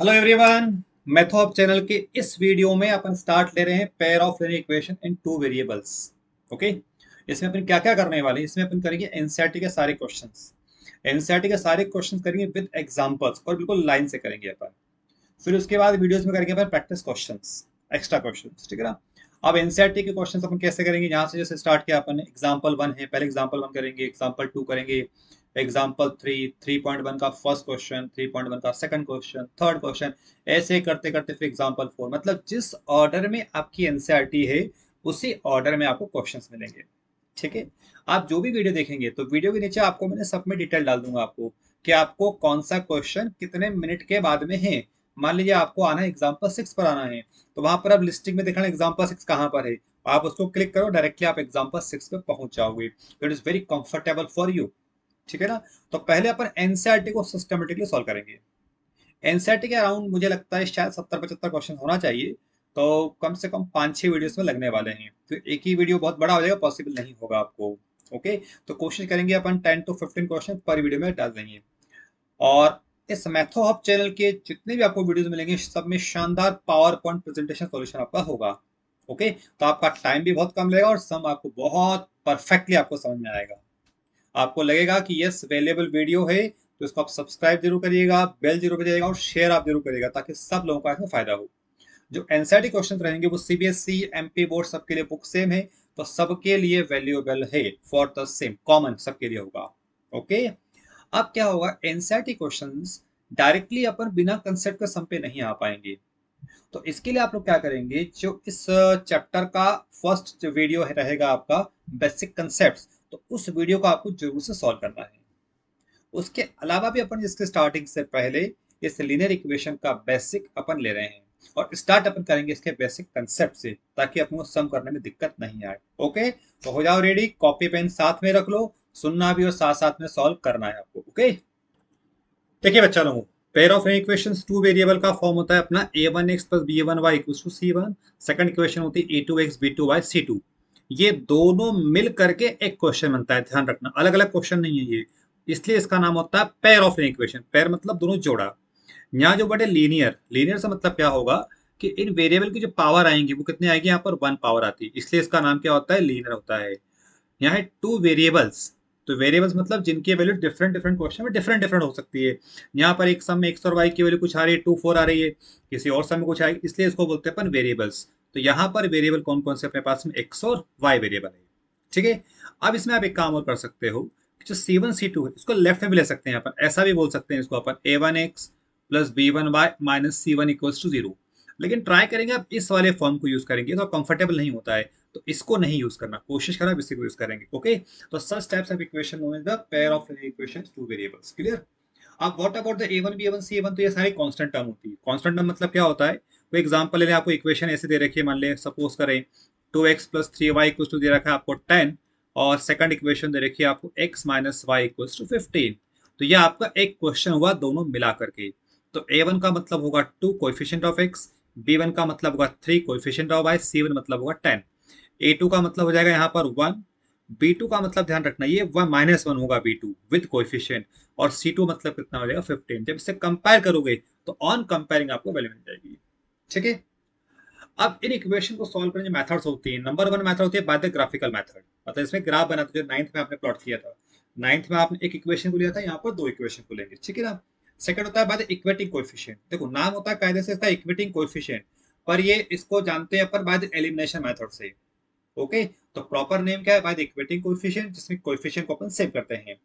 Hello everyone. Method channel के इस video में अपन स्टार्ट ले रहे हैं pair of linear equation in two variables. Okay, इसमें अपन क्या क्या करने वाले हैं, इसमें अपन करेंगे एनसीईआरटी के सारे क्वेश्चंस। एनसीईआरटी के सारे क्वेश्चंस करेंगे विद एग्जांपल्स और बिल्कुल लाइन से करेंगे अपन। फिर उसके बाद वीडियोस में करेंगे अपन प्रैक्टिस क्वेश्चंस, एक्स्ट्रा क्वेश्चंस, ठीक है ना। अब एनसीईआरटी के क्वेश्चंस अपन कैसे करेंगे, यहाँ से जैसे स्टार्ट किया अपन, एग्जांपल 1 है, पहले एग्जांपल 1 करेंगे, एग्जांपल 2 करेंगे, एग्जाम्पल 3 3.1 का फर्स्ट क्वेश्चन, 3.1 का सेकंड क्वेश्चन, थर्ड क्वेश्चन, ऐसे करते करते फिर एग्जाम्पल 4। मतलब जिस ऑर्डर में आपकी एनसीईआरटी है उसी ऑर्डर में आपको क्वेश्चंस मिलेंगे। ठीक है। आप जो भी वीडियो देखेंगे तो वीडियो के नीचे आपको मैंने सब में डिटेल डाल दूंगा आपको कि आपको कौन सा क्वेश्चन कितने मिनट के बाद में है। मान लीजिए आपको आना है एग्जाम्पल 6 पर आना है, तो वहां पर आप लिस्टिंग में देखना एग्जाम्पल 6 कहाँ पर है, आप उसको क्लिक करो, डायरेक्टली आप एग्जाम्पल 6 पे पहुंच जाओगे। It is very comfortable for you. ठीक है ना। तो पहले अपन एनसीईआरटी को सिस्टमेटिकली सॉल्व करेंगे। एनसीईआरटी के अराउंड मुझे लगता है शायद 70-75 क्वेश्चन होना चाहिए। तो कम से कम 5-6 वीडियोस में लगने वाले हैं, तो एक ही वीडियो बहुत बड़ा हो जाएगा, पॉसिबल नहीं होगा आपको। ओके, तो कोशिश करेंगे अपन 10 to 15 क्वेश्चन पर वीडियो में डाल देंगे। और इस मैथो हब चैनल के जितने भी आपको वीडियोस मिलेंगे सब में शानदार पावर पॉइंट प्रेजेंटेशन सॉल्यूशन आपका होगा। ओके, तो आपका टाइम भी बहुत कम लगेगा और सम आपको बहुत परफेक्टली आपको समझ में आएगा। आपको लगेगा कि यस वैल्यूएबल वीडियो है, तो इसको आप सब्सक्राइब जरूर करिएगा, बेल जरूर बजाइएगा और शेयर आप जरूर करिएगा ताकि सब लोगों का इसमें फायदा हो। जो एनसीईआरटी क्वेश्चन रहेंगे वो सीबीएसई एमपी बोर्ड सबके लिए बुक सेम है, तो सबके लिए वैल्यूएबल है, फॉर द सेम कॉमन सबके लिए होगा। ओके। अब क्या होगा, एनसीईआरटी क्वेश्चंस डायरेक्टली अपन बिना कंसेप्ट के सम पे नहीं आ पाएंगे। तो इसके लिए आप लोग क्या करेंगे, जो इस चैप्टर का फर्स्ट जो वीडियो है रहेगा आपका बेसिक कंसेप्ट, तो उस वीडियो को आपको जरूर से सॉल्व करना है। उसके अलावा भी अपन इसके स्टार्टिंग से पहले इस लीनियर इक्वेशन का बेसिक अपन ले रहे हैं और स्टार्ट अपन करेंगे इसके बेसिक कंसेप्ट से ताकि अपन को सम करने में दिक्कत नहीं आए। ओके, तो हो जाओ रेडी, कॉपी पेन साथ में रख लो, सुनना भी और साथ साथ में सॉल्व करना है आपको। ओके, देखिए बच्चा लोगों, pair of equations two variable का फॉर्म होता है अपना a1x plus b1y equals to c1। Second equation होती है a2x b2y c2। ये दोनों मिल करके एक क्वेश्चन बनता है, ध्यान रखना, अलग अलग क्वेश्चन नहीं है ये, इसलिए इसका नाम होता है पेयर ऑफ इक्वेशन। पेयर मतलब दोनों जोड़ा। यहाँ जो बटे लीनियर, लीनियर से मतलब क्या होगा कि इन वेरिएबल की जो पावर आएंगी वो कितनी आएगी, यहाँ पर 1 पावर आती है, इसलिए इसका नाम क्या होता है, लीनियर होता है। यहाँ है टू वेरिएबल्स, तो वेरिएबल्स मतलब जिनकी वैल्यू डिफरेंट डिफरेंट क्वेश्चन में डिफरेंट डिफरेंट हो सकती है। यहाँ पर एक सम में एक्स और वाई की वैल्यू कुछ आ रही है, 2 4 आ रही है, किसी और सम में कुछ आएगी, इसलिए इसको बोलते हैं अपन वेरिएबल्स। तो यहाँ पर वेरिएबल कौन कौन से अपने पास में एक्स और वाई वेरिएबल है। ठीक है। अब इसमें आप एक काम और कर सकते हो, जो C1 C2 है इसको लेफ्ट में भी ले सकते हैं अपन, ऐसा भी बोल सकते हैं इसको अपन a1x plus b1y minus c1 equals to 0। लेकिन ट्राई करेंगे आप इस वाले फॉर्म को यूज करेंगे तो कंफर्टेबल नहीं होता है, तो इसको नहीं यूज करना, कोशिश करना इसी को यूज करेंगे। ओके, तो such types of equation known as the pair of equations two variables. Clear. अब what about the a1 b1 c1, तो ये सारी कांस्टेंट टर्म होती है। कांस्टेंट टर्म मतलब क्या होता है, कोई एग्जांपल ले लें, आपको इक्वेशन ऐसे दे रखी है, मान ले सपोज करें 2x plus 3y equals to दे रखा है आपको 10, और सेकंड इक्वेशन दे रखी है आपको x minus y equals to 15। तो ये आपका एक क्वेश्चन हुआ दोनों मिला करके। तो a1 का मतलब होगा 2 कोएफिशिएंट ऑफ x, b1 का मतलब होगा 3 कोएफिशिएंट ऑफ y, c1 मतलब होगा 10। a2 का मतलब हो जाएगा यहाँ पर 1, b2 का मतलब ध्यान रखना ये 1 - 1 होगा b2 विद कोएफिशिएंट, और C2 मतलब कितना हो जाएगा 15। जब इसे कंपेयर करोगे तो ऑन कंपेयरिंग आपको वैल्यू मिल जाएगी। ठीक है। अब इन इक्वेशन को सॉल्व करने जो मेथड्स होती है, नंबर 1 मेथड होती है बाय द ग्राफिकल मेथड, मतलब इसमें ग्राफ बनाते जो 9th में आपने प्लॉट किया था। 9th में आपने एक इक्वेशन को लिया था, यहाँ पर दो इक्वेशन को लेंगे, ठीक है ना। सेकंड होता है बाय द इक्वेटिंग कोएफिशिएंट, देखो नाम होता है कायदे से इसका इक्वेटिंग कोएफिशिएंट, पर ये इसको जानते हैं अपन बाय द एलिमिनेशन मेथड से। ओके, तो प्रॉपर नेम क्या है, बाय द इक्वेटिंग कोएफिशिएंट, जिसमें कोएफिशिएंट को अपन सेव करते हैं।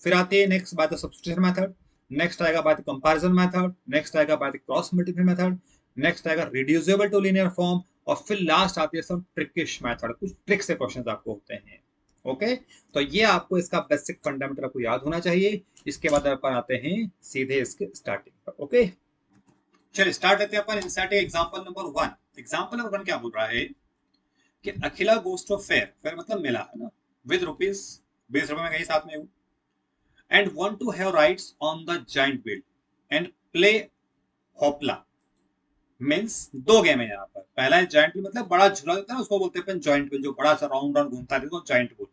फिर आती है next by the substitution method, next आएगा by the comparison method, next आएगा by the cross multiply method, next आएगा रिड्यूसिबल टू लीनियर फॉर्म, और फिर लास्ट आती है सब ट्रिकिश मेथड, कुछ ट्रिक से क्वेश्चंस आपको होते हैं। ओके, तो ये आपको इसका बेसिक फंडामेंटल आपको याद होना चाहिए। इसके बाद अपन आते हैं सीधे इसके स्टार्टिंग पर। ओके, चलिए स्टार्ट करते हैं अपन NCERT example number 1। Example number 1 क्या बोल रहा है कि Akhila goes to fair, fair मतलब मेला है ना, विद रुपीज 20 रुपए में कहीं साथ में हूँ, and want to have rides on the giant wheel and play hoopla. Means दो गेम है यहाँ पर, पहला है जॉइंट व्हील, मतलब बड़ा झूला होता है ना, उसको बोलते हैं जॉइंट व्हील, जो बड़ा सा राउंड राउंड घूमता है तो joint wheel.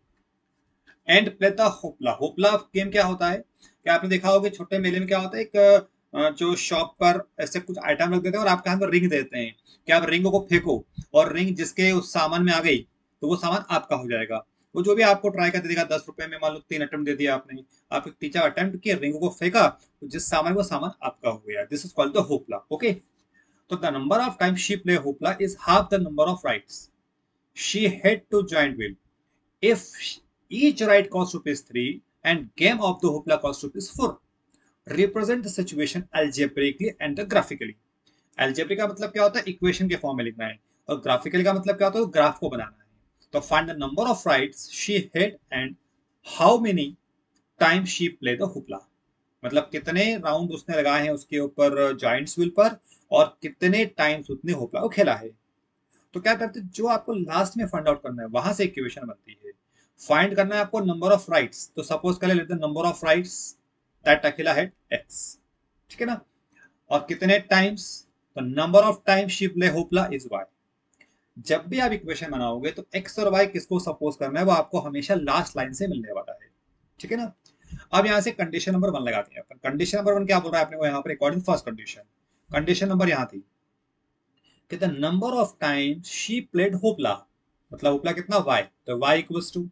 And play the hoopla, hoopla game क्या होता है, क्या आपने देखा होगा छोटे मेले में क्या होता है, एक जो शॉप पर ऐसे कुछ आइटम रख देते हैं और आपके हाथ में रिंग देते हैं कि आप रिंग को फेंको, और रिंग जिसके उस सामान में आ गई तो वो सामान आपका हो जाएगा। वो जो भी आपको ट्राई कर देगा, 10 रुपए में मान लो 3 अटेम्प्ट दे दिया आपने, आप 3-4 अटेम्प्ट किए, रिंग को फेंका, तो जिस सामान वो सामान आपका हो गया। This is called the hoopla. Okay, तो the number of time she play hoopla is half the number of rides she had to joint wheel if each ride cost rupees 3 and game of the hoopla cost rupees 4. Represent the situation algebraically and graphically. Algebra का मतलब क्या होता है, equation के form में लिखना है, और ग्राफिकली का मतलब क्या होता है, ग्राफ को बनाना है। तो find the number of rides she had and how many time she play the hoopla. मतलब कितने राउंड उसने लगाए हैं उसके ऊपर जॉइंट्स व्हील पर, और कितने टाइम्स उसने हुपला को खेला है। तो क्या करते हैं, जो आपको लास्ट में फाइंड आउट करना है वहां से इक्वेशन बनती है। फाइंड करना है आपको नंबर ऑफ राइट्स, तो सपोज कर लेते हैं नंबर ऑफ राइट्स दैट अकेला है एक्स, ठीक है ना, और कितने टाइम्स, तो number of time she play hoopla is Y. जब भी आप इक्वेशन बनाओगे तो एक्स और वाई किसको सपोज करना है वो आपको हमेशा लास्ट लाइन से मिलने वाला है, ठीक है ना। अब यहाँ से कंडीशन नंबर 1 लगाते हैं अपन। कंडीशन नंबर 1 क्या बोल रहा है अपने को यहाँ पर, according first condition, condition number यहाँ थी कि the number of time she played hoopla, मतलब होपला कितना, वाई, तो Y equals to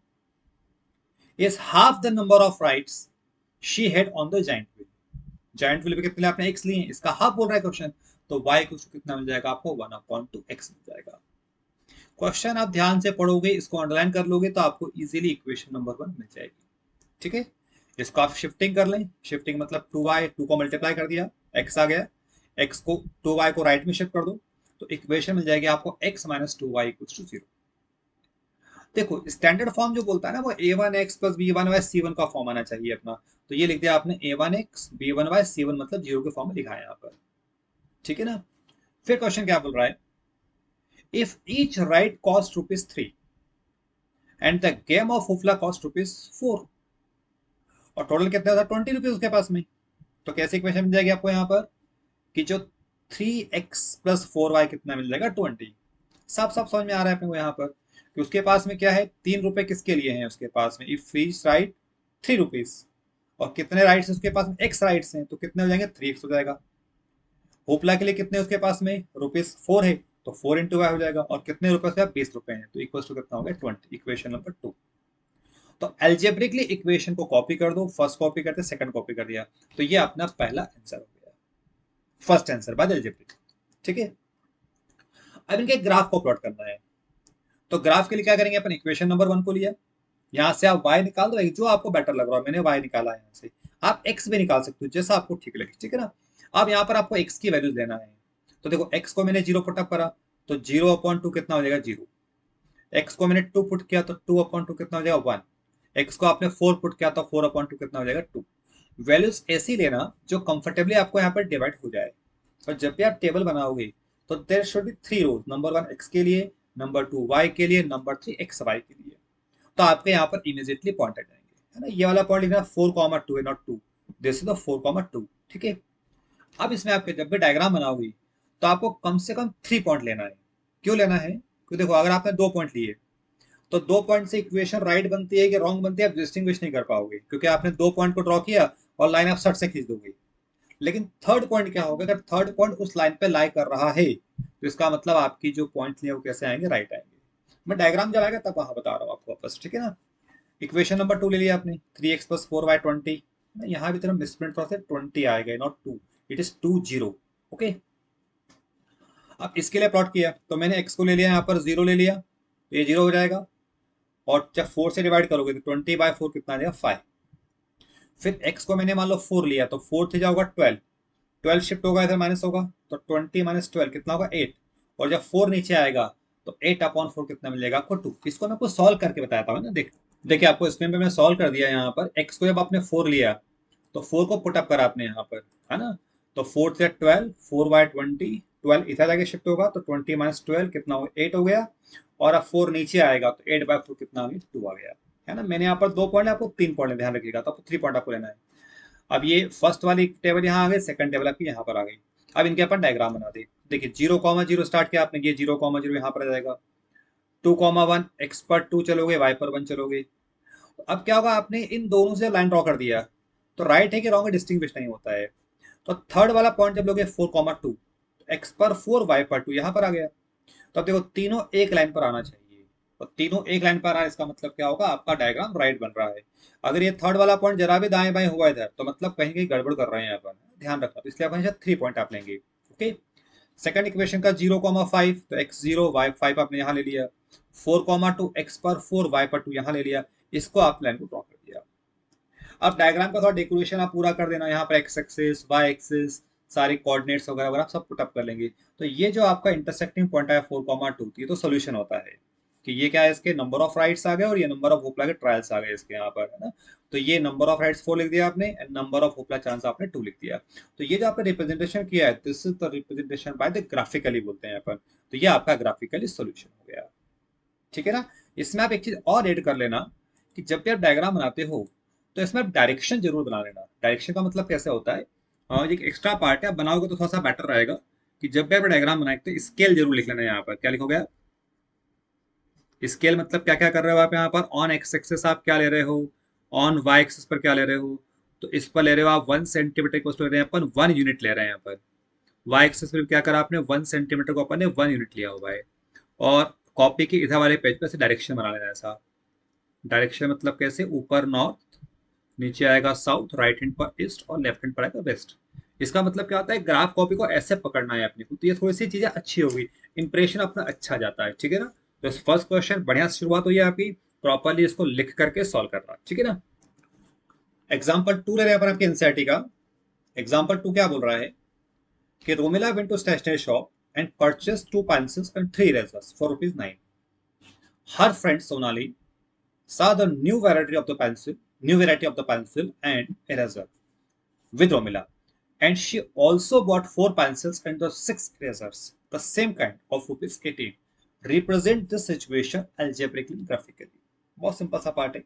is half the number of rides she had on the giant wheel. Giant wheel पे कितने आपने x लिए हैं, इसका हाफ बोल रहा है क्वेश्चन, तो y इक्वल्स टू कितना मिल जाएगा आपको, 1/2x मिल जाएगा। क्वेश्चन आप ध्यान से पढ़ोगे, इसको अंडरलाइन कर लोगे तो आपको इजीली इक्वेशन नंबर 1 मिल जाएगी, ठीक है। इसको आप शिफ्टिंग कर लें, शिफ्टिंग मतलब 2y, 2 को मल्टीप्लाई कर दिया, x आ गया, x को 2y को राइट में शिफ्ट कर दो, तो इक्वेशन मिल जाएगी आपको x minus 2y equals to 0। देखो स्टैंडर्ड फॉर्म जो बोलता है ना वो a1x प्लस b1y c1 का फॉर्म आना चाहिए अपना, तो ये लिख दिया आपने a1x b1y c1, मतलब 0 के फॉर्म में लिखा है यहाँ पर, ठीक है ना। फिर क्वेश्चन क्या बोल रहा है, if each ride cost rupees 3 and the game of hoopla cost rupees 4, और टोटल कितना था, 20 रुपीज उसके पास में। तो कैसे इक्वेशन मिल जाएगी आपको यहाँ पर कि जो 3x प्लस 4y कितना मिल जाएगा, 20। साफ साफ समझ में आ रहा है अपने को यहाँ पर कि उसके पास में क्या है, 3 रुपए किसके लिए हैं उसके पास में, इफ ईच राइड 3 रुपीज, और कितने राइड्स उसके पास में, एक्स राइड्स हैं, तो कितने हो जाएंगे, 3x हो जाएगा। होपला के लिए कितने उसके पास में, रुपीज 4 है, तो 4 × y हो जाएगा, और कितने रुपए से, 20 रुपए हैं, तो इक्वल टू कितना हो गया, 20, इक्वेशन नंबर 2। तो एल्जेब्रिकली इक्वेशन को कॉपी कर दो, फर्स्ट कॉपी करते सेकंड कॉपी कर दिया, तो ये अपना पहला आंसर हो गया, फर्स्ट आंसर बाय एल्जेब्रिक, ठीक है। अब इनके ग्राफ को प्लॉट करना है, तो ग्राफ के लिए क्या करेंगे अपन, इक्वेशन नंबर 1 को लिया, यहाँ से आप y निकाल दो, जो आपको बेटर लग रहा है, मैंने y निकाला है यहाँ से, आप x भी निकाल सकते हो जैसा आपको ठीक लगे, ठीक है ना। अब यहाँ पर आपको x की वैल्यूज लेना है, तो देखो x को मैंने 0 पुटअप करा, तो 0/2 कितना हो जाएगा, 0। x को मैंने 2 पुट किया तो 2/2 कितना हो जाएगा, 1। x को आपने 4 पुट किया तो 4/2 कितना हो जाएगा, 2। वैल्यूज ऐसी लेना जो कंफर्टेबली आपको यहाँ पर डिवाइड हो जाए, और जब भी आप टेबल बनाओगे तो there should be 3 rows, number 1 x के लिए, नंबर 2 y के लिए, नंबर 3 x y के लिए, तो आपके यहाँ पर इमीडिएटली पॉइंट आ जाएंगे, है ना। ये वाला पॉइंट लिखना 4,2 है, नॉट 2, दिस इज द 4,2, ठीक है। अब इसमें आपके जब भी डायग्राम बनाओगी तो आपको कम से कम 3 पॉइंट लेना है। क्यों लेना है, क्योंकि देखो अगर आपने 2 पॉइंट लिए तो 2 पॉइंट से इक्वेशन राइट बनती है कि रॉन्ग बनती है, आप डिस्टिंग्विश नहीं कर पाओगे, क्योंकि आपने 2 पॉइंट को ड्रॉ किया और लाइन आप सट से खींच दोगे। लेकिन थर्ड पॉइंट क्या होगा, अगर थर्ड पॉइंट उस लाइन पे लाई कर रहा है तो इसका मतलब आपकी जो पॉइंट लिए वो कैसे आएंगे, राइट आएंगे। मैं डायग्राम जब आएगा तब वहां बता रहा हूँ आपको वापस, ठीक है ना। इक्वेशन नंबर 2 ले लिया आपने, 3x प्लस 4y 20, यहाँ भी तरह मिसप्रिंट प्रोसेस 20 आएगा, नॉट 2, इट इज 20, ओके। अब इसके लिए प्लॉट किया तो मैंने x को ले लिया यहाँ पर 0 ले लिया, तो ये 0 हो जाएगा, और जब 4 से डिवाइड करोगे तो 20/4 कितना आ जाएगा, 5। फिर x को मैंने मान लो 4 लिया, तो 4 से जाओगा 12, 12 शिफ्ट होगा इधर माइनस होगा, तो 20 माइनस 12 कितना होगा, 8। और जब 4 नीचे आएगा तो 8/4 कितना मिलेगा आपको, 2। इसको मैं आपको सॉल्व करके बताता हूँ ना, देखिए आपको स्क्रीन पे मैं सॉल्व कर दिया यहाँ पर। x को जब आपने 4 लिया तो 4 को पुटअप करा आपने यहाँ पर, है ना, तो 4 से 12, 4/20, 12 इधर आगे शिफ्ट होगा तो 20 माइनस 12 कितना हो, 8 हो गया, और अब 4 नीचे आएगा तो 8/4 कितना आ गया, 2 आ गया, है ना। मैंने यहाँ पर 2 पॉइंट, आपको 3 पॉइंट ध्यान रखिएगा, तो आपको 3 पॉइंट आपको लेना है। अब ये फर्स्ट वाली टेबल यहाँ आ गई, सेकंड टेबल आपकी यहाँ पर आ गई। अब इनके अपन डायग्राम बना दे, देखिए 0,0 स्टार्ट किया आपने, ये 0,0 यहाँ पर आ जाएगा, 2,1 x पर 2 चलोगे, y पर 1 चलोगे। अब क्या होगा, आपने इन दोनों से लाइन ड्रॉ कर दिया, तो राइट है कि रॉन्ग है डिस्टिंग्विश नहीं होता है। तो थर्ड वाला पॉइंट जब लोगे 4,2, तो एक्स पर 4 वाई पर 2 यहां पर आ गया। तो अब देखो तीनों एक लाइन पर आना चाहिए, और तीनों एक लाइन पर आ रहा है, इसका मतलब क्या होगा, आपका डायग्राम राइट बन रहा है। अगर ये थर्ड वाला पॉइंट जरा भी दाएं बाएं हुआ इधर, तो मतलब कहीं कहीं गड़बड़ कर रहे हैं अपन, ध्यान रखना। तो इसलिए अपन 3 पॉइंट आप लेंगे। ओके। सेकंड इक्वेशन का 0,5, तो एक्स 0 y 5 आपने यहाँ ले लिया। 4,2 एक्स पर 4 वाई पर 2 यहाँ ले लिया। इसको आप लाइन को ड्रॉ कर दिया। अब डायग्राम का थोड़ा डेकोरेशन आप पूरा कर देना, यहाँ पर एक्स एक्सिस वाई एक्सिस सारे कोऑर्डिनेट्स वगैरह वगैरह आप सब पुट अप कर लेंगे। तो ये जो आपका इंटरसेक्टिंग पॉइंट है 4,2, ये तो सोल्यूशन होता है कि ये क्या है, इसके नंबर ऑफ राइट्स आ गए और ये नंबर ऑफ होपला के ट्रायल्स आ गए इसके यहाँ पर, है ना। तो ये नंबर ऑफ राइट्स 4 लिख दिया आपने एंड नंबर ऑफ होपला चांस आपने 2 लिख दिया। तो ये जो आपने रिप्रेजेंटेशन किया है, this is the representation by the graphically बोलते हैं अपन। तो ये आपका ग्राफिकली सोल्यूशन हो गया। ठीक है ना। इसमें आप एक चीज और ऐड कर लेना कि जब भी आप डायग्राम बनाते हो, तो इसमें आप डायरेक्शन जरूर बना लेना। डायरेक्शन का मतलब कैसे होता है, और एक एक्स्ट्रा पार्ट है, आप बनाओगे तो थोड़ा सा बेटर रहेगा कि जब भी आप डायग्राम बनाए तो स्केल जरूर लिख लेना। यहाँ पर क्या लिखोगे, स्केल मतलब क्या क्या कर रहे हो आप यहाँ पर, ऑन एक्स एक्सिस आप क्या ले रहे हो, ऑन वाई एक्सिस पर क्या ले रहे हो। तो इस पर ले रहे हो आप 1 सेंटीमीटर को ले रहे हैं अपन, 1 यूनिट ले रहे हैं यहाँ पर। वाई एक्सिस पर क्या करा आपने, 1 सेंटीमीटर को अपन ने 1 यूनिट लिया हुआ है। और कॉपी के इधर वाले पेज पे से डायरेक्शन बना लेना ऐसा। डायरेक्शन मतलब कैसे, ऊपर नॉर्थ, नीचे आएगा साउथ, राइट हैंड पर ईस्ट और लेफ्ट हैंड पर आएगा वेस्ट। इसका मतलब क्या होता है, ग्राफ कॉपी को ऐसे पकड़ना है अपने को, तो ये थोड़ी सी चीजें अच्छी होगी, इंप्रेशन अपना अच्छा जाता है। ठीक है ना। तो फर्स्ट क्वेश्चन बढ़िया शुरुआत हुई है आपकी, प्रॉपरली इसको लिख करके सॉल्व करना। ठीक है ना। एग्जाम्पल 2 ले रहे हैं अपन आपके एनसीईआरटी का। एग्जाम्पल 2 क्या बोल रहा है कि Romila went to stationery shop and purchase 2 pencils and 3 erasers for ₹9। Her friend Sonali saw the new variety of the pencil and eraser with Romila, and she also bought 4 pencils and the 6 erasers, the same kind of ₹18। Represent this situation algebraically, graphically। बहुत simple सा part है।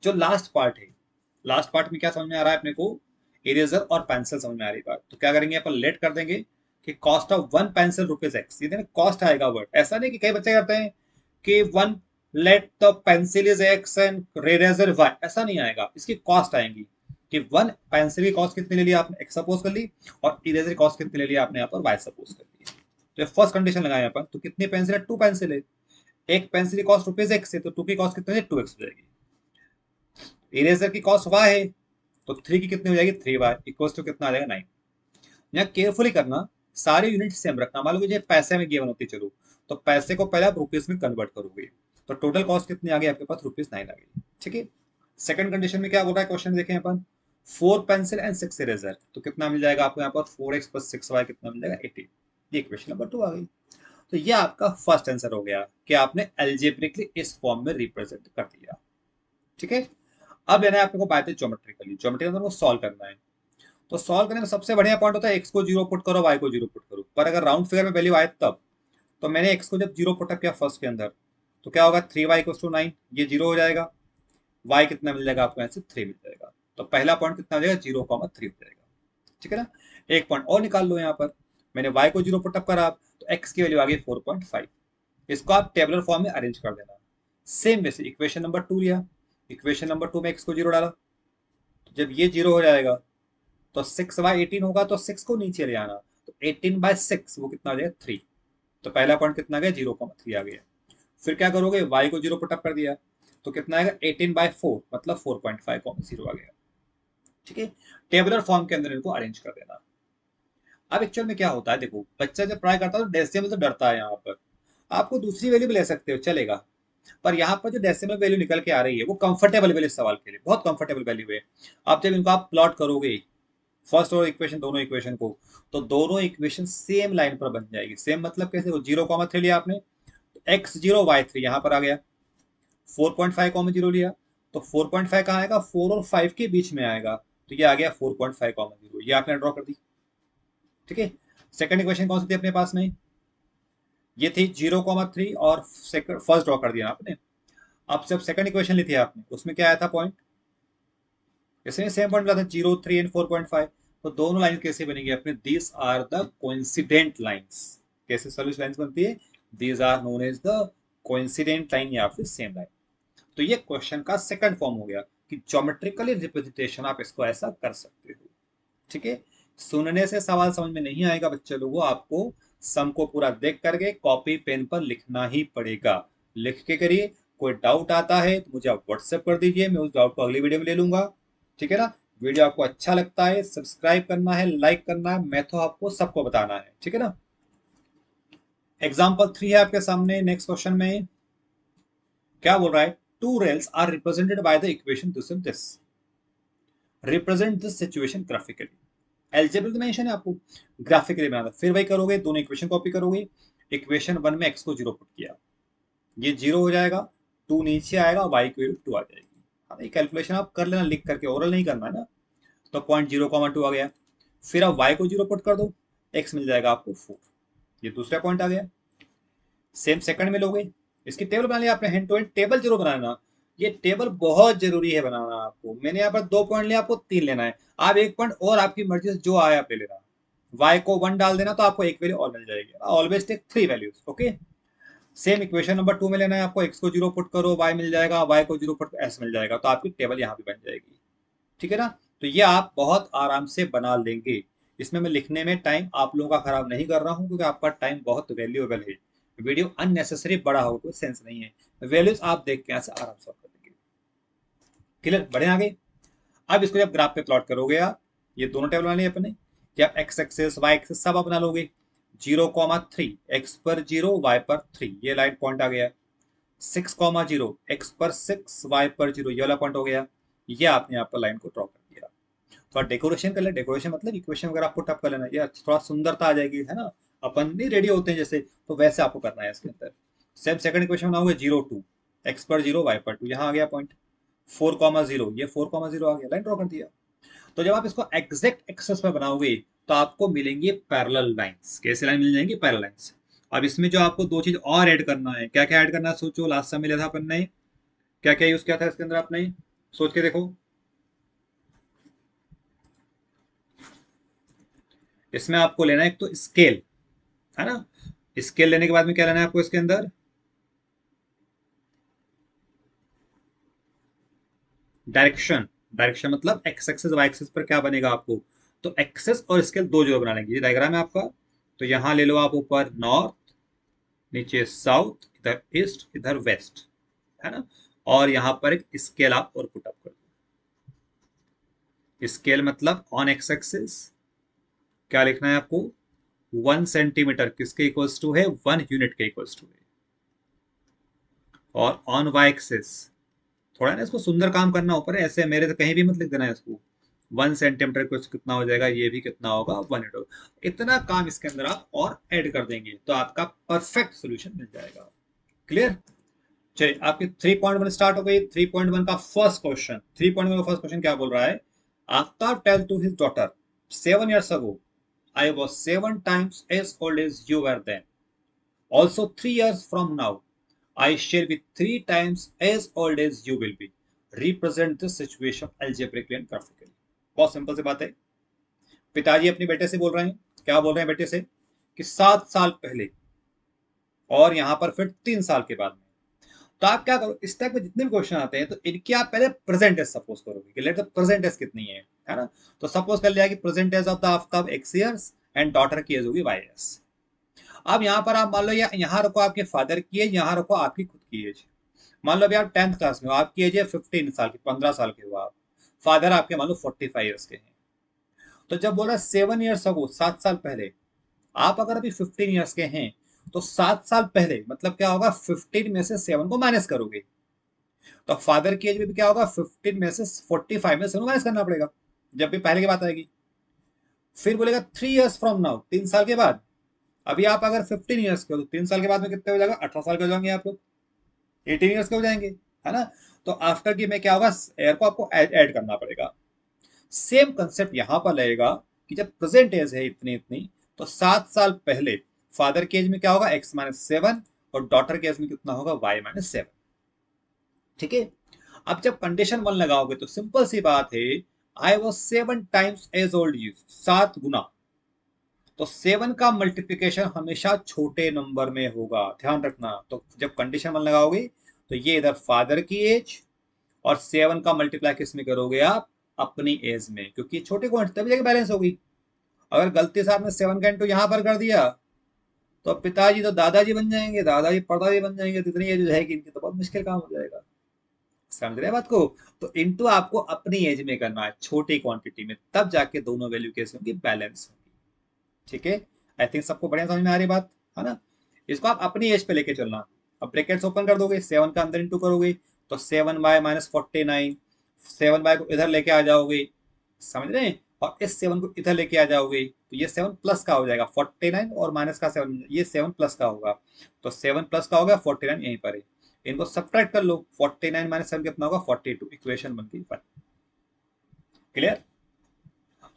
जो last part है, last part में क्या समझ में आ रहा है अपने को, इरेजर और पेंसिल समझ में आ रही बात। तो क्या करेंगे अपन, लेट कर देंगे कि कॉस्ट ऑफ 1 पेंसिल ₹X। ये कॉस्ट आएगा वर्ड, ऐसा नहीं कि कई बच्चे करते हैं कि one let the pencil is x and eraser y, ऐसा नहीं आएगा। इसकी कॉस्ट आएंगी कि 1 पेंसिल की कॉस्ट कितनी ले लिया आपने, एक्स सपोज कर ली, और इरेजर की कॉस्ट कितनी ले लिया आपने यहाँ पर, वाई सपोज कर ली। तो फर्स्ट कंडीशन लगाए अपन, तो कितनी पेंसिल है, 2 पेंसिल है। एक पेंसिल की कॉस्ट ₹X है, तो 2 की कॉस्ट कितनी है, 2x हो जाएगी। इरेजर की कॉस्ट y है, तो 3 की कितनी हो जाएगी, 3y इक्वल्स टू कितना आ जाएगा, 9। यहाँ केयरफुली करना, सारे यूनिट सेम रखना। मान लो कि पैसे में गिवन होती चलो, तो पैसे को पहले आप रुपीज में कन्वर्ट करोगे, तो टोटल कॉस्ट कितनी आ गई आपके पास, ₹9 आ गई। ठीक है। सेकंड कंडीशन में क्या बोल रहा है, क्वेश्चन देखें अपन, 4 पेंसिल एंड 6 इरेजर, तो कितना मिल जाएगा आपको यहाँ पर, 4x + 6y कितना मिल जाएगा, 18। ये इक्वेशन नंबर 2 आ गई। तो ये आपका फर्स्ट आंसर हो गया कि आपने एल्जेब्रिकली इस फॉर्म में रिप्रेजेंट कर दिया। ठीक है। अब लेना है आपको बात है ज्योमेट्रिकली, ज्योमेट्रिकल को सॉल्व करना है। तो सॉल्व करने में सबसे बढ़िया पॉइंट होता है, एक्स को 0 पुट करो, वाई को 0 पुट करो। पर अगर राउंड फिगर में वैल्यू आए तब, तो मैंने एक्स को जब 0 पुट अप किया फर्स्ट के अंदर, तो क्या होगा, 3y = 9, ये 0 हो जाएगा। y कितना मिल जाएगा आपको, ऐसे 3 मिल जाएगा। तो पहला पॉइंट कितना हो जाएगा, 0,3 हो जाएगा। ठीक है ना। एक पॉइंट और निकाल लो यहाँ पर, मैंने y को 0 पुट अप करा, तो x की वैल्यू आ गई 4.5। इसको आप टेबुलर फॉर्म में अरेंज कर देना। सेम वैसे इक्वेशन नंबर 2 लिया, इक्वेशन नंबर 2 में x को 0 डाला, तो जब ये 0 हो जाएगा, तो 6/18 होगा, तो 6 को नीचे ले आना, तो 18/6 वो कितना आ जाएगा, 3। तो पहला पॉइंट कितना आ गया, 0,3 आ गया। फिर क्या करोगे, y को 0 पुटअप कर दिया, तो कितना आएगा, 18/4 मतलब 4.5, 0 आ गया। ठीक है। टेबुलर फॉर्म के अंदर इनको अरेंज कर देना। अब एक्चुअल में क्या होता है, देखो बच्चा जब ट्राई करता है तो डेसिमल तो डरता है। यहाँ पर आपको दूसरी वैल्यू भी ले सकते हो, चलेगा। पर यहाँ पर जो डेसिमल वैल्यू निकल के आ रही है, वो कंफर्टेबल वैल्यू इस सवाल के लिए बहुत कंफर्टेबल वैल्यू है। अब जब इनको आप प्लॉट करोगे, फर्स्ट और इक्वेशन, दोनों इक्वेशन को, तो दोनों इक्वेशन सेम लाइन पर बन जाएगी। सेम मतलब कैसे, वो 0,3 लिया आपने, x0 y3 यहाँ पर आ गया। 4.5, 0 लिया, तो 4.5 कहाँ आएगा, 4 और 5 के बीच में आएगा, तो ये आ गया 4.5, 0, ये आपने ड्रॉ कर दी। ठीक है। सेकंड इक्वेशन कौन सी थी अपने पास में, ये थी 0,3, और फर्स्ट ड्रॉ कर दिया आपने। अब जब सेकंड इक्वेशन ली थी आपने, उसमें क्या आया था पॉइंट, इसमें सेम पॉइंट मिला था, 0, 3 एंड 4.5। तो दोनों लाइन कैसे बनेंगी अपने, these are the coincident lines. कैसे सॉल्यूशन लाइंस बनती है, these are known as the coincident line या फिर सेम लाइन। तो ये क्वेश्चन का सेकंड फॉर्म हो गया कि ज्योमेट्रिकली रिप्रेजेंटेशन आप इसको ऐसा कर सकते हो। ठीक है। सुनने से सवाल समझ में नहीं आएगा बच्चे लोगों, आपको सम को पूरा देख करके कॉपी पेन पर लिखना ही पड़ेगा। लिख के करिए। कोई डाउट आता है तो मुझे आप व्हाट्सएप कर दीजिए, मैं उस डाउट को अगली वीडियो में ले लूंगा। ठीक है ना। वीडियो आपको अच्छा लगता है, सब्सक्राइब करना है, लाइक करना है, मैं तो आपको सबको बताना है। ठीक है ना। एग्जाम्पल 3 है आपके सामने। नेक्स्ट क्वेश्चन में क्या बोल रहा है? Two rails are represented by the equation this and this, represent this situation graphically. Algebraic mention है, आपको ग्राफिकली बनाना। फिर वही करोगे, दोनों इक्वेशन कॉपी करोगे। इक्वेशन 1 में एक्स को 0 पुट किया, ये 0 हो जाएगा। 2 नीचे आएगा, वाई की वैल्यू 2 आ जाएगी। हाँ, ये कैलकुलेशन आप कर लेना लिख करके, ओरल नहीं करना है ना। तो पॉइंट 0,2 आ गया। फिर आप वाई को 0 पुट कर दो, एक्स मिल जाएगा आपको 4। ये दूसरा पॉइंट आ गया। सेम सेकंड में लोगे, इसकी टेबल बना लिया आपने। हैंड टू हैंड टेबल जरूर बनाना, ये टेबल बहुत जरूरी है बनाना आपको। मैंने यहाँ पर 2 पॉइंट लिया, आपको 3 लेना है। आप 1 पॉइंट और आपकी मर्जी से जो आए आप ले लेना। y को 1 डाल देना तो आपको एक वैल्यू और मिल जाएगी। Always take 3 values. Okay. Same equation number 2 में लेना है आपको। x को 0 पुट करो, y मिल जाएगा, y को 0 पुट s मिल जाएगा। तो आपकी टेबल यहाँ भी बन जाएगी। ठीक है ना। तो ये आप बहुत आराम से बना लेंगे। इसमें मैं लिखने में टाइम आप लोगों का खराब नहीं कर रहा हूं, क्योंकि आपका टाइम बहुत वैल्यूएबल है। वीडियो अननेसेसरी बड़ा होगा, कोई सेंस नहीं है। वैल्यूज आप देख के यहाँ से आराम से कर देंगे। क्लियर, बढ़े आगे। अब इसको जब ग्राफ पे प्लॉट करोगे आप, ये दोनों टेबल बना लिए अपने। जब एक्स एक्सेस वाई एक्सेस सब आप बना लोगे। 0,3 एक्स पर 0 वाई पर 3, ये लाइन पॉइंट आ गया। 6,0 एक्स पर 6 वाई पर 0, ये वाला पॉइंट हो गया। ये आपने यहाँ पर लाइन को ड्रॉ कर दिया। थोड़ा डेकोरेशन कर ले। डेकोरेशन मतलब इक्वेशन वगैरह पुट अप कर लेना, ये थोड़ा सुंदरता आ जाएगी, है ना। अपन नहीं रेडी होते हैं जैसे, तो वैसे आपको करना है इसके अंदर। सेम सेकंड इक्वेशन बनाओगे। 0,2 एक्स पर 0 वाई पर 2, यहाँ आ गया पॉइंट। 4,0, ये 4,0 आ गया, लाइन ड्रॉ कर दिया। तो जब आप इसको एग्जैक्ट एक्सेस में बनाओगे तो आपको मिलेंगे पैरेलल लाइंस। कैसे लाइन मिल जाएंगी? Parallel lines. अब इसमें जो आपको दो चीज और ऐड करना है, क्या क्या ऐड करना है सोचो। लास्ट समय लिया था अपन ने, क्या क्या यूज किया था इसके अंदर आपने, सोच के देखो। इसमें आपको लेना है एक तो स्केल, है ना। स्केल लेने के बाद में क्या लेना है आपको इसके अंदर? डायरेक्शन। डायरेक्शन मतलब एक्स एक्सेस वाई एक्सेस पर क्या बनेगा आपको। तो एक्सेस और स्केल दो जगह बना लेंगे। ये डायग्राम है आपका। तो यहां ले लो आप, ऊपर नॉर्थ, नीचे साउथ, इधर ईस्ट, इधर वेस्ट, है ना। और यहां पर एक स्केल आप और पुट अप कर दो। स्केल मतलब ऑन एक्स एक्सिस क्या लिखना है आपको? 1 सेंटीमीटर किसके इक्वल्स टू है? 1 यूनिट के इक्वल्स टू है। और ऑन वाई एक्सिस, थोड़ा ना इसको सुंदर काम करना ऊपर, ऐसे मेरे तो कहीं भी मत लिख देना है इसको। 1 सेंटीमीटर को कितना हो जाएगा, ये भी कितना होगा? 1 यूनिट। इतना काम इसके अंदर आप और ऐड कर देंगे तो आपका परफेक्ट सोल्यूशन मिल जाएगा। क्लियर। चलिए, आपकी 3.1 स्टार्ट हो गई। 3.1 का फर्स्ट क्वेश्चन, 3.1 का फर्स्ट क्वेश्चन क्या बोल रहा है? After tell to his daughter 7 years ago I was 7 times as old as you were then. Also 3 years from now I shall be 3 times as old as you will be. Represent this situation algebraically and graphically. बहुत simple सी बात है। पिताजी अपने बेटे से बोल रहे हैं, क्या बोल रहे हैं बेटे से? कि 7 साल पहले, और यहां पर फिर 3 साल के बाद में। तो आप क्या करो, इस टाइप के जितने भी क्वेश्चन आते हैं तो इनकी आप पहले प्रेजेंट एज सपोज करोगे कि लेट द प्रेजेंट एज कितनी है ना। तो सपोज कर लिया कि present age of the Aftab x years and daughter की एज होगी y years। अब यहाँ पर आप मान लो यहाँ रखो आपके फादर की एज, यहाँ रखो आपकी खुद की एज। मान लो अभी आप 10th क्लास में हो, आपकी एज है 15 साल की, 15 साल के हो आप। फादर आपके मान लो 45 years के हैं। तो जब बोल रहा है 7 years अगो, 7 साल पहले, आप अगर अभी 15 years के हैं तो 7 साल पहले मतलब क्या होगा? 15 में से 7 को माइनस करोगे तो फादर की एज में भी क्या होगा? 15 में से 45 में से माइनस करना पड़ेगा जब भी पहले की बात आएगी। फिर बोलेगा 3 years फ्रॉम नाउ, 3 साल के बाद। अभी आप अगर 15 years के हो तो 3 साल के बाद में कितने हो जाएगा? 18 साल के हो जाएंगे आप लोग, 18 years के हो जाएंगे, है ना। तो आफ्टर की में क्या होगा? एयर को आपको ऐड करना पड़ेगा। सेम कंसेप्ट यहां पर लगेगा कि जब प्रेजेंट एज है इतनी इतनी, तो 7 साल पहले फादर के एज में क्या होगा? x-7, और डॉटर के एज में कितना होगा? y-7। ठीक है। अब जब कंडीशन 1 लगाओगे तो सिंपल सी बात है, I was 7 times age old you, 7 गुना। तो 7 का मल्टीप्लीकेशन हमेशा छोटे नंबर में होगा, ध्यान रखना। तो जब कंडीशन 1 लगाओगे तो ये इधर फादर की एज, और 7 का मल्टीप्लाई किस में करोगे आप? अपनी एज में, क्योंकि छोटे क्वांटिटी तभी जाके बैलेंस होगी। अगर गलती से आपने 7 का इंटू यहाँ पर कर दिया तो अब पिताजी तो दादाजी बन जाएंगे, दादाजी परदादी बन जाएंगे, तो इतनी एज रहेगी इनकी तो बहुत मुश्किल काम हो जाएगा। समझ रहे हैं बात को? तो इंटू आपको अपनी एज में करना है, छोटी क्वांटिटी में, तब जाके दोनों वैल्यू कैसे होंगी, बैलेंस होंगी। ठीक है, आई थिंक सबको बढ़िया समझ में आ रही बात है ना? इसको आप अपनी एज पे लेके चलना। अब ब्रैकेट्स ओपन कर दोगे, 7 का अंदर इंटू करोगे तो 7/-49, 7 को इधर लेके आ जाओगे, समझ रहे हैं, और इस 7 को इधर लेके आ जाओगे तो ये 7 प्लस का हो जाएगा 49 और माइनस का 7, ये 7 प्लस का होगा, तो 7 प्लस का होगा 49 यहीं पर है। इनको सब्ट्रैक्ट कर लो, 49 - 7 कितना होगा 42, इक्वेशन बन गई 1। क्लियर?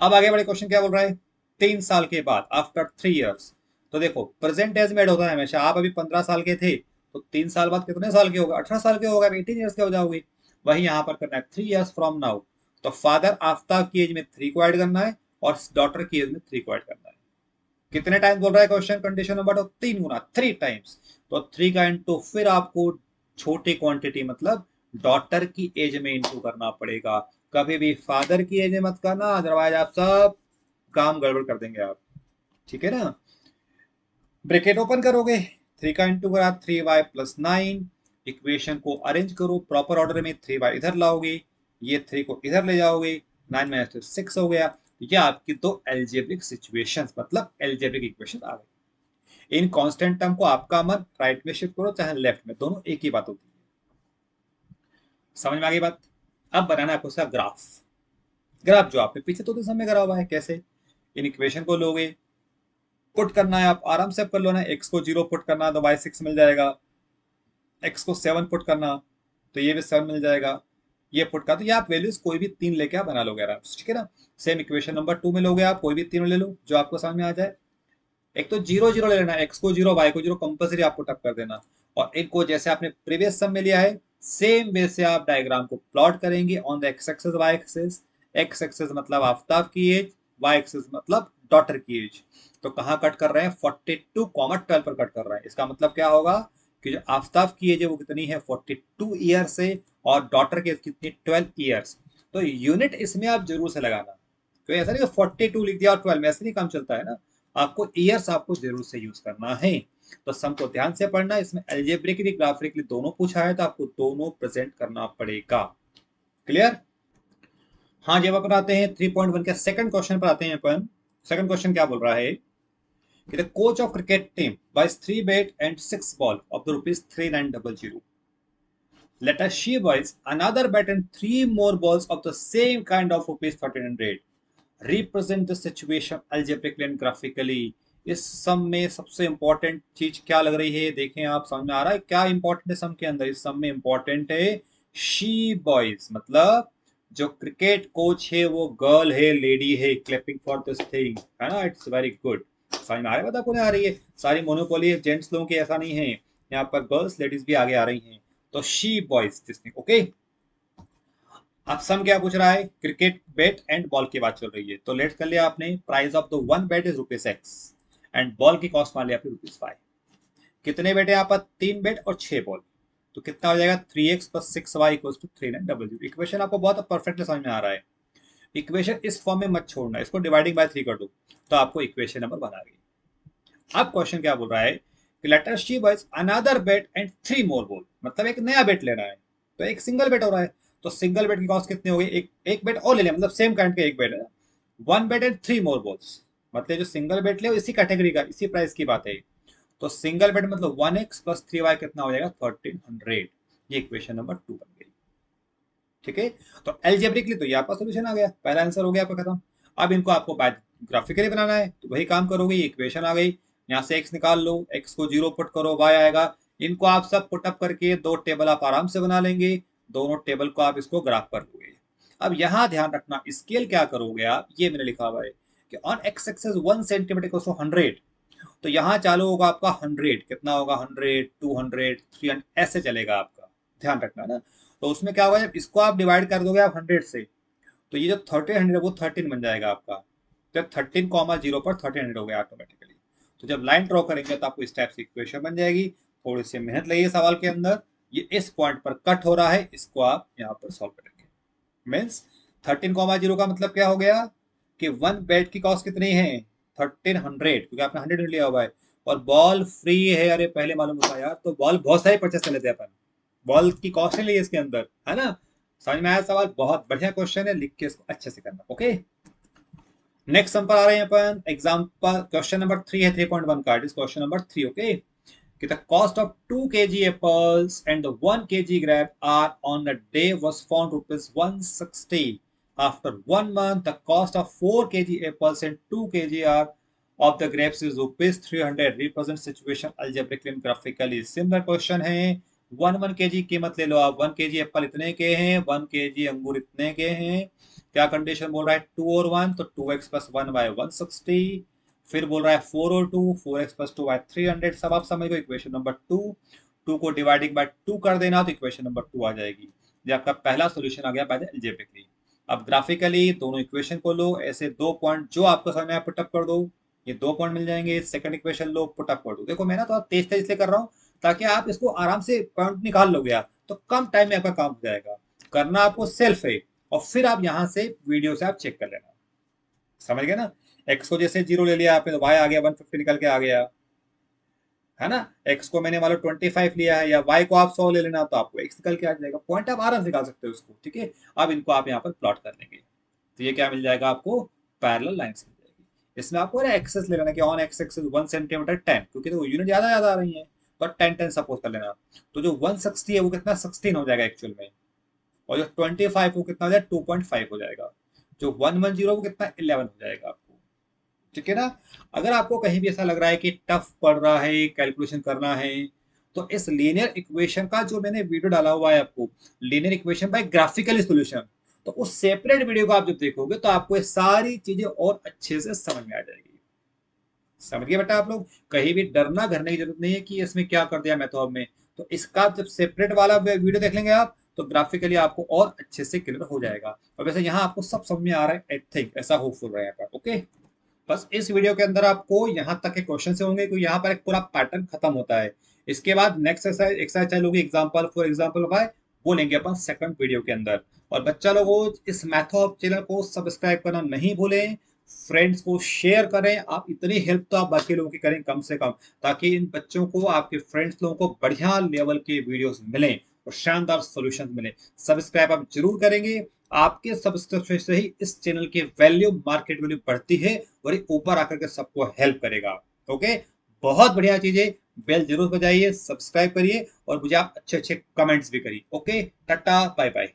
अब आगे बड़े क्वेश्चन क्या बोल रहा है, 3 साल के बाद आफ्टर 3 इयर्स। तो देखो प्रेजेंट एज में ऐड होता है हमेशा, आप अभी 15 साल के थे तो 3 साल बाद कितने साल के होगा, 18 साल के होगा, 18 ईयर्स के हो जाओगे। वही यहाँ पर करना है 3 इयर्स फ्रॉम नाउ। तो फादर आफ्ताब की एज में 3 को ऐड करना है और डॉटर की एज में 3 को ऐड करना है। कितने टाइम्स बोल रहा है क्वेश्चन, कंडीशन नंबर 2, 3 गुना, 3 टाइम्स। तो 3 का इंटू फिर आपको छोटी क्वांटिटी मतलब डॉटर की एज में इंटू करना पड़ेगा। कभी भी फादर की एज में मत करना, अदरवाइज आप सब काम गड़बड़ कर देंगे आप। ठीक है ना? ब्रैकेट ओपन करोगे, 3 का इंटू करा 3y+9, इक्वेशन को अरेंज करो प्रॉपर ऑर्डर में, 3y इधर लाओगे, ये 3 को इधर ले जाओगे, 9 - 6 हो गया। ये आपकी दो एल्जेब्रिक सिचुएशंस मतलब एल्जेब्रिक इक्वेशन आ गई। इन कांस्टेंट टर्म को आपका मन राइट में शिफ्ट करो चाहे लेफ्ट में, दोनों एक ही बात होती है। समझ में आ गई बात? अब बनाना है आपको उसका ग्राफ। ग्राफ जो आपने पीछे तो समय करा हुआ है, कैसे इन इक्वेशन को लोगे, पुट करना है, आप आराम से कर लो ना, x को 0 पुट करना तो y6 मिल जाएगा, x को 7 पुट करना तो ये भी 7 मिल जाएगा, ये पुट का तो ये आप वैल्यूज कोई भी 3 लेके आप बना लोगे आराम से। ठीक है ना? सेम इक्वेशन नंबर 2 में लोगे आप, कोई भी 3 ले लो जो आपको समझ में आ जाए। एक तो 0 0 ले लेना, x को 0 y को 0 कंपल्सरी आपको टप कर देना, और इनको जैसे आपने प्रीवियस सम में लिया है सेम वे से आप डायग्राम को प्लॉट करेंगे on the x axis y axis. X axis मतलब आफ्ताब की एज, वाई एक्सिस मतलब डॉटर की एज। तो कहाँ कट कर रहे हैं, 42,12 पर कट कर रहे हैं। इसका मतलब क्या होगा कि जो आफ्ताब की एज है वो कितनी है 42 ईयर से, और डॉटर की एज कितनी 12 ईयर्स। तो यूनिट इसमें आप जरूर से लगाना, तो ऐसा नहीं 42 लिख दिया और 12 में, ऐसे नहीं काम चलता है ना, आपको ईयर्स आपको जरूर से यूज करना है। तो सम को ध्यान से पढ़ना, इसमें अलजेब्रिकली ग्राफिकली दोनों पूछा है तो आपको दोनों प्रेजेंट करना पड़ेगा। क्लियर? हाँ, जब अपन आते हैं 3.1 के सेकंड क्वेश्चन पर आते हैं अपन। सेकंड क्वेश्चन क्या बोल रहा है कि the coach of cricket team buys 3 bat and 6 ball of the ₹3900, let us she buys another bat and 3 more balls of the same kind of ₹1300, represent the situation algebraically and graphically. इस सम में सबसे important चीज क्या लग रही है, देखें आप, समझ में आ रहा है क्या इंपॉर्टेंट है सम के अंदर? इस सम में इंपॉर्टेंट है शी बॉयज, मतलब जो क्रिकेट कोच है वो गर्ल है, लेडी है, क्लैपिंग फॉर दिस थिंग, है ना? It's very good. समझ में आ रहा है, बता आपको आ रही है, सारी मोनोपोली जेंट्स लोगों की ऐसा नहीं है, यहाँ पर गर्ल्स लेडीज भी आगे आ रही हैं। तो she boys this thing, okay. अब सम क्या पूछ रहा है, क्रिकेट बैट एंड बॉल की बात चल रही है, तो लेट कर लिया आपने, price of the one bat is ₹X and ball की कॉस्ट मान लिया आपने ₹5। कितने बैट है यहाँ पर, 3 बैट और 6 बॉल, तो कितना हो जाएगा 3x + 6y = 3900। इक्वेशन आपको बहुत परफेक्टली समझ में आ रहा है। इक्वेशन इस फॉर्म में मत छोड़ना, इसको डिवाइडिंग बाय 3 कर दो तो आपको इक्वेशन नंबर बना गई। अब क्वेश्चन क्या बोल रहा है कि let us she buys another bat and 3 more ball, मतलब एक नया बेट लेना है, तो एक सिंगल बेट हो रहा है, तो सिंगल बेट की कॉस्ट कितनी हो गई, एक बेट और ले लिया, मतलब सेम काइंड का एक बेट है, 1 बेट एंड 3 मोर बॉल्स, मतलब जो सिंगल बेट ले इसी कैटेगरी का इसी प्राइस की बात है। तो सिंगल बेट मतलब 1x + 3y कितना हो जाएगा 1300। ये इक्वेशन नंबर 2 बन गई। ठीक है, तो एल्जेब्रिकली तो ये आपका सोल्यूशन आ गया, पहला आंसर हो गया आपका खत्म। अब इनको आपको ग्राफिकली बनाना है तो वही काम करोगे, ये इक्वेशन आ गई, यहाँ से x निकाल लो, x को 0 पुट करो, y आएगा। इनको आप सब पुटअप करके दो टेबल आप आराम से बना लेंगे, दोनों टेबल को आप इसको ग्राफ कर लोगे। अब यहाँ ध्यान रखना, स्केल क्या करोगे आप, ये मैंने लिखा हुआ है कि ऑन एक्स एक्सेस 1 सेंटीमीटर को 100, तो यहाँ चालू होगा आपका 100, कितना होगा 100, 200, 300, ऐसे चलेगा आपका, ध्यान रखना ना। तो उसमें क्या होगा, जब इसको आप डिवाइड कर दोगे आप 100 से, तो ये जो 1300 है वो 13 बन जाएगा आपका, जब 13,0 पर 1300 हो गया ऑटोमेटिकली। तो जब लाइन ड्रॉ करेंगे तो आपको इस टाइप से इक्वेशन बन जाएगी। थोड़ी सी मेहनत लगी सवाल के अंदर, ये इस पॉइंट पर कट हो रहा है, इसको आप यहाँ पर सॉल्व करेंगे। मीन्स 13,0 का मतलब क्या हो गया कि 1 बेड की कॉस्ट कितनी है 1300, क्योंकि आपने 100 लिया हुआ है, और बॉल फ्री है। अरे पहले मालूम होता यार तो बॉल बहुत सारे परचेस कर लेते हैं अपन, बॉल की कॉस्ट नहीं ली इसके अंदर, है ना। समझ में आया सवाल? बहुत बढ़िया क्वेश्चन है, लिख के इसको अच्छे से करना। ओके, नेक्स्ट हम पर आ रहे हैं अपन एग्जांपल, क्वेश्चन नंबर 3 है 3.1 का, इज क्वेश्चन नंबर 3। ओके, कि the cost of 2 kg apples and the 1 kg grape are on a day was found rupees 160. After 1 month, the cost of 4 kg apples and 2 kg are of the grapes is rupees 300. Represent situation algebraically and graphically. Similar question है, 1 kg कीमत ले लो आप, 1 kg Apple इतने के हैं, 1 kg अंगूर इतने के हैं। क्या कंडीशन बोल रहा है 2 और 1, तो 2x प्लस 1 बाय 160। फिर बोल रहा है 4 और 2, 4x प्लस 2 बाय 300। सब आप समझ गए। इक्वेशन नंबर 2, 2 को डिवाइडिंग बाय 2 कर देना तो इक्वेशन नंबर 2 आ जाएगी। ये आपका पहला सॉल्यूशन आ गया बाय द अलजेब्रिकली। अब ग्राफिकली दोनों इक्वेशन को लो, ऐसे 2 पॉइंट जो आपको समझ में आया पुटअप कर दो, ये 2 पॉइंट मिल जाएंगे। सेकंड इक्वेशन लो, पुटअप कर दो। देखो मैं ना थोड़ा तेज तेज से कर रहा हूँ ताकि आप इसको आराम से पॉइंट निकाल लोगे आप, तो कम टाइम में आपका काम हो जाएगा। करना आपको सेल्फ है, और फिर आप यहाँ से वीडियो से आप चेक कर लेना। समझ गए ना। एक्स को जैसे 0 ले लिया आपने तो वाई आ गया 150 निकल के आ गया, है ना। एक्स को मैंने मान लो 25 लिया है, या वाई को आप 100 ले लेना तो आपको एक्स निकल के आ जाएगा। पॉइंट आप आराम से निकाल सकते हो उसको, ठीक है। अब इनको आप यहाँ पर प्लॉट कर लेंगे तो ये क्या मिल जाएगा आपको, पैरेलल लाइंस मिल जाएगी। इसमें आपको एक्सेस ले लेना कि ऑन एक्स एक्सेस 1 सेंटीमीटर 10, क्योंकि तो यूनिट ज्यादा ज्यादा आ रही है तो 10 10 सपोज कर लेना। तो जो 160 है वो कितना 16 हो जाएगा एक्चुअल में, और जो 25 वो कितना हो जाएगा 2.5 हो जाएगा। जो 110 वो कितना 11 हो जाएगा आपको, ठीक है ना। अगर आपको कहीं भी ऐसा लग रहा है कि टफ पड़ रहा है, कैलकुलेशन करना है, तो इस लीनियर इक्वेशन का जो मैंने वीडियो डाला हुआ है आपको, linear equation by graphical solution, तो उस सेपरेट वीडियो को आप जब देखोगे तो आपको ये सारी चीजें और अच्छे से समझ में आ जाएगी। समझ गए बेटा आप लोग। कहीं भी डरना घरने की जरूरत नहीं है कि इसमें क्या कर दिया मेथड में। तो इसका जब सेपरेट वाला वीडियो देख लेंगे आप तो ग्राफिकली आपको और अच्छे से क्लियर हो जाएगा। और वैसे यहाँ आपको सब समझ में आ रहा है, आई थिंक ऐसा होपफुल रहा है। ओके, बस इस वीडियो के अंदर आपको यहाँ तक के क्वेश्चन से होंगे, क्योंकि यहाँ पर एक पूरा पैटर्न खत्म होता है। इसके बाद नेक्स्ट एक्सरसाइज चालू होगी, एग्जांपल फॉर एग्जांपल बाय, वो लेंगे अपन सेकंड वीडियो के अंदर। और बच्चा लोगों इस मैथड चैनल को सब्सक्राइब करना नहीं भूलें, फ्रेंड्स को शेयर करें। आप इतनी हेल्प तो आप बाकी लोगों की करें कम से कम, ताकि इन बच्चों को, आपके फ्रेंड्स लोगों को बढ़िया लेवल के वीडियोस मिलें और शानदार सॉल्यूशंस मिले। सब्सक्राइब आप जरूर करेंगे। आपके सब्सक्रिप्शन से ही इस चैनल की वैल्यू, मार्केट वैल्यू बढ़ती है और ये ऊपर आकर के सबको हेल्प करेगा। ओके, बहुत बढ़िया चीजें। बेल जरूर बजाइए, सब्सक्राइब करिए और मुझे आप अच्छे अच्छे कमेंट्स भी करिए। Okay, tata bye bye.